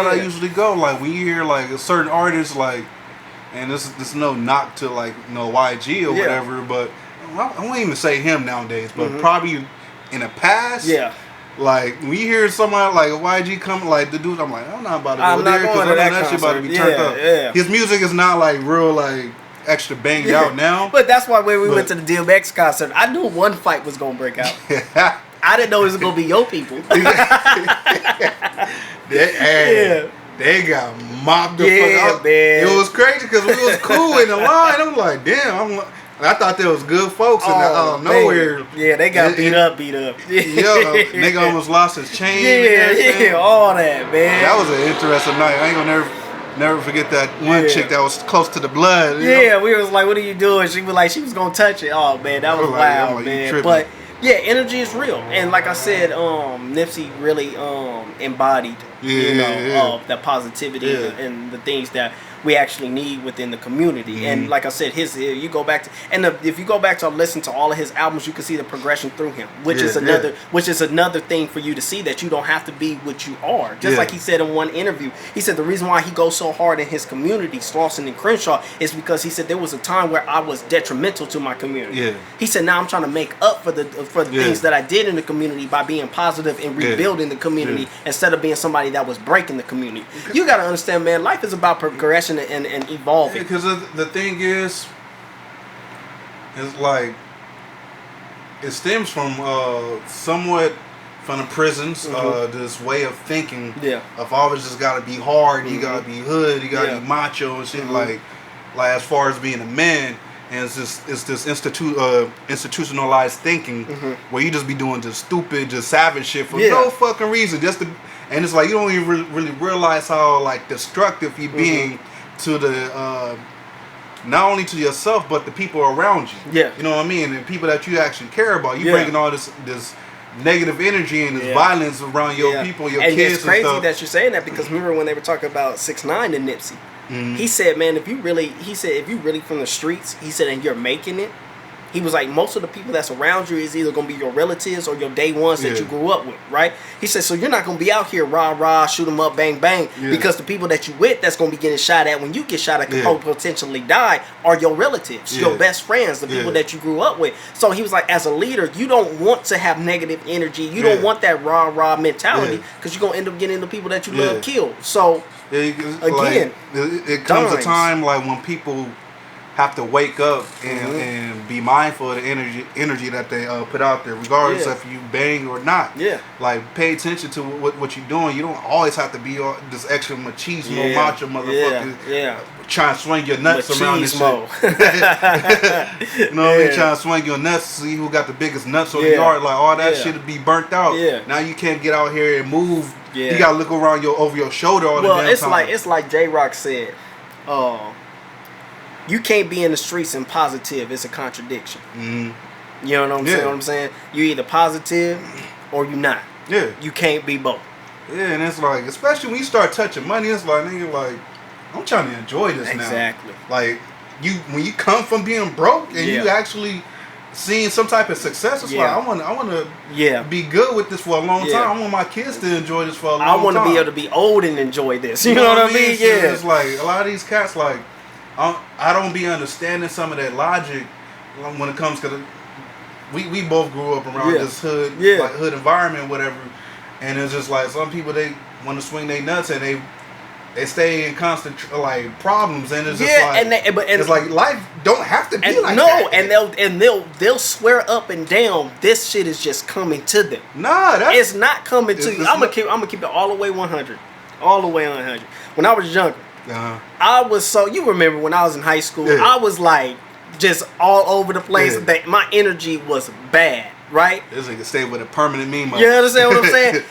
that usually go. Like when you hear like a certain artist like, and this is no knock to like YG or whatever, but I won't even say him nowadays, but probably in the past, like when you hear somebody like a YG come, like the dude, I'm like, I'm not about to go there because I know that shit about to be turned up. His music is not like real like extra banged out now. But that's why when we went to the DMX concert, I knew one fight was gonna break out. I didn't know it was gonna be your people. They got mopped the fuck up. Man. It was crazy because we was cool in the line. I'm like, damn. I thought there was good folks in nowhere. Yeah, they got beat up. Nigga almost lost his chain. All that, man. That was an interesting night. I ain't gonna never forget that one chick that was close to the blood. We was like, what are you doing? She was gonna touch it. Oh man, that was wild, man. But yeah, energy is real, and like I said, Nipsey really embodied that positivity and the things that we actually need within the community. And like I said, if you go back to listen to all of his albums, you can see the progression through him, which is another thing for you to see, that you don't have to be what you are. Just like he said in one interview, he said the reason why he goes so hard in his community, Slauson and Crenshaw, is because he said there was a time where I was detrimental to my community. He said now I'm trying to make up for the things that I did in the community by being positive and rebuilding the community instead of being somebody that was breaking the community. You got to understand, man, life is about progression and evolving. Because the thing is like it stems from somewhat from the prisons, this way of thinking of always just gotta be hard, you gotta be hood, you gotta be macho and shit, like as far as being a man. And it's this institutionalized thinking where you just be doing just stupid, just savage shit for no fucking reason, and it's like you don't even really realize how like destructive you being to the not only to yourself but the people around you. You know what I mean, and people that you actually care about. You bringing all this negative energy and this violence around your people, your kids. It's crazy and stuff. that you're saying that, because remember when they were talking about 6ix9ine and Nipsey. He said, man, if you really from the streets, he said, and you're making it, he was like, most of the people that's around you is either going to be your relatives or your day ones that you grew up with, right? He said, so you're not going to be out here rah, shoot them up, bang, bang, because the people that you with that's going to be getting shot at when you get shot at, could potentially die, are your relatives, your best friends, the people that you grew up with. So he was like, as a leader, you don't want to have negative energy. You don't want that rah mentality, because you're going to end up getting the people that you love killed. So, again, it comes a time like when people have to wake up and be mindful of the energy that they put out there, regardless if you bang or not. Like, pay attention to what you're doing. You don't always have to be this extra machismo, macho motherfucker. Trying to swing your nuts around this shit. You know what I mean? Trying to swing your nuts, see who got the biggest nuts on the yard. Like, all that shit to be burnt out. Now you can't get out here and move. You gotta look around over your shoulder all the damn time. It's like J-Rock said. You can't be in the streets and positive. It's a contradiction. You know what I'm saying? You either positive or you not. You can't be both. And it's like, especially when you start touching money, it's like, nigga, like, I'm trying to enjoy this now. Exactly. Like, when you come from being broke and you actually seeing some type of success. It's like I want to be good with this for a long time. I want my kids to enjoy this for a long time. I want to be able to be old and enjoy this. You know what I mean? So it's like a lot of these cats, like I don't be understanding some of that logic when it comes to we both grew up around this hood like hood environment, whatever. And it's just like some people, they want to swing their nuts and they stay in constant like problems, and it's just like it's like life don't have to be like that. And they'll swear up and down this shit is just coming to them. Nah, it's not coming to you. I'm gonna keep it all the way 100, all the way 100. When I was younger, I was you remember when I was in high school, I was like just all over the place. That my energy was bad. Right? This nigga stay with a permanent meme. You understand what I'm saying?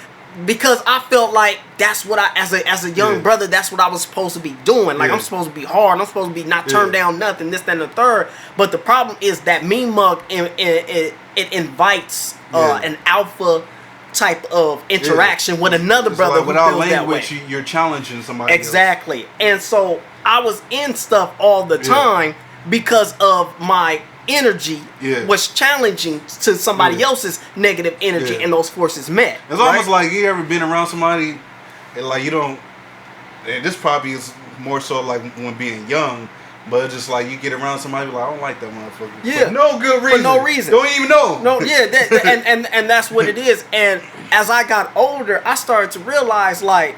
Because I felt like that's what I, as a young brother, that's what I was supposed to be doing. Like I'm supposed to be hard. I'm supposed to be not turn down nothing, this, that, and the third. But the problem is that meme mug, it invites an alpha type of interaction with another brother like without language, you're challenging somebody. Exactly. Else. And so I was in stuff all the time because of my energy was challenging to somebody else's negative energy, and those forces met. It's almost like you ever been around somebody and like you don't, and this probably is more so like when being young, but it's just like you get around somebody like I don't like that motherfucker. For no good reason. For no reason. Don't even know. No, and that's what it is. And as I got older, I started to realize like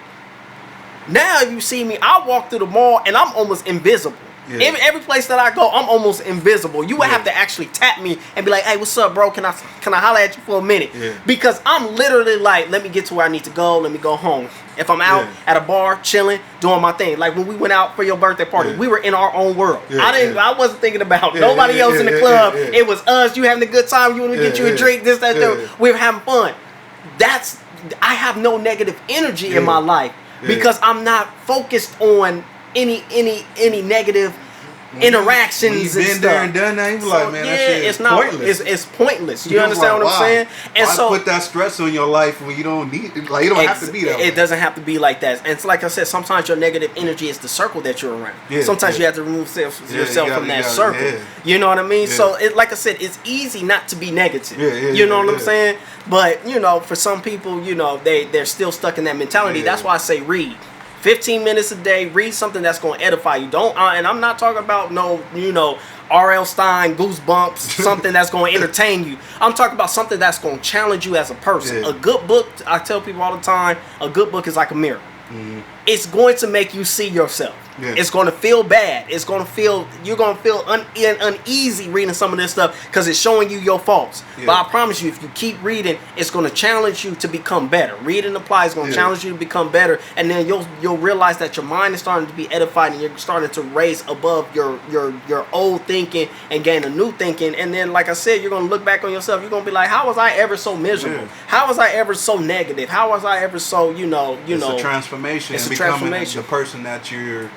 now you see me, I walk through the mall and I'm almost invisible. Every place that I go, I'm almost invisible. You would have to actually tap me and be like, "Hey, what's up, bro? Can I holler at you for a minute?" Because I'm literally like, "Let me get to where I need to go. Let me go home." If I'm out at a bar, chilling, doing my thing, like when we went out for your birthday party, we were in our own world. I wasn't thinking about nobody else in the club. It was us. You having a good time. You want to get you a drink. This, that, that. We were having fun. I have no negative energy in my life because I'm not focused on any negative interactions and stuff. There and done that, you be like, man, that shit is pointless. It's pointless. You understand what I'm saying? And why put that stress on your life when you don't need it? Like, you don't have to be that way. It doesn't have to be like that. And so, like I said, sometimes your negative energy is the circle that you're around. Sometimes you have to remove yourself from that circle. You know what I mean? So, like I said, it's easy not to be negative. You know what I'm saying? But, you know, for some people, you know, they're still stuck in that mentality. That's why I say read. 15 minutes a day, read something that's going to edify you. Don't, and I'm not talking about R.L. Stein, Goosebumps, something that's going to entertain you. I'm talking about something that's going to challenge you as a person. A good book, I tell people all the time, a good book is like a mirror. It's going to make you see yourself. It's going to feel bad. It's going to feel, you're going to feel uneasy reading some of this stuff because it's showing you your faults. But I promise you, if you keep reading, it's going to challenge you to become better. Read and apply is going to challenge you to become better, and then you'll realize that your mind is starting to be edified, and you're starting to raise above your old thinking and gain a new thinking. And then, like I said, you're going to look back on yourself. You're going to be like, how was I ever so miserable? How was I ever so negative? How was I ever so It's a transformation. It's becoming the person that you're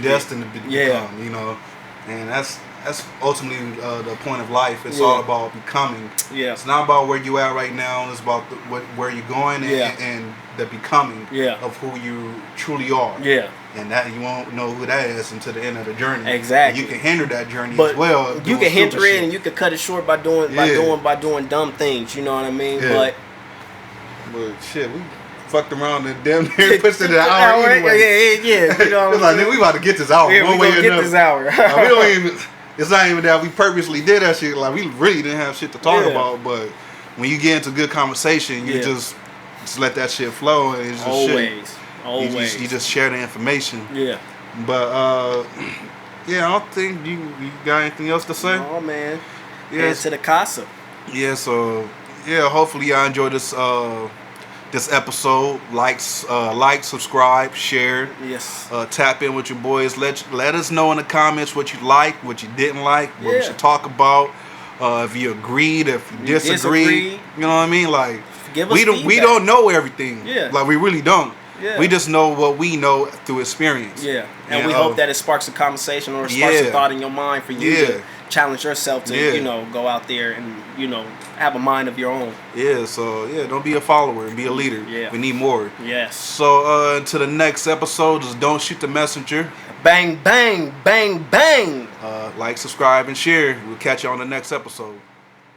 destined to become, you know, and that's ultimately the point of life. It's all about becoming. It's not about where you at right now. It's about where you're going and the becoming of who you truly are. And that you won't know who that is until the end of the journey. Exactly. And you can hinder that journey as well. You can hinder it, and you can cut it short by doing dumb things. You know what I mean? But shit, we fucked around and damn near pushed it an hour anyway. You know, it's like, we about to get this hour. One way or another. This hour. We don't even. It's not even that we purposely did that shit. Like, we really didn't have shit to talk about. But when you get into good conversation, you just let that shit flow, and it's just always. You just share the information. But I don't think you got anything else to say. Oh man. Head to the casa. So hopefully y'all enjoyed this episode. Like, subscribe, share. Tap in with your boys. Let us know in the comments what you like, what you didn't like, what we should talk about. If you agreed, if you disagreed. You know what I mean? Like, we don't know everything. Like, we really don't. We just know what we know through experience. And we hope that it sparks a conversation or sparks a thought in your mind for you to challenge yourself to, go out there and, have a mind of your own. Yeah, so don't be a follower and be a leader. Yeah. We need more. Yes. So until the next episode, just don't shoot the messenger. Bang, bang, bang, bang. Like, subscribe, and share. We'll catch you on the next episode.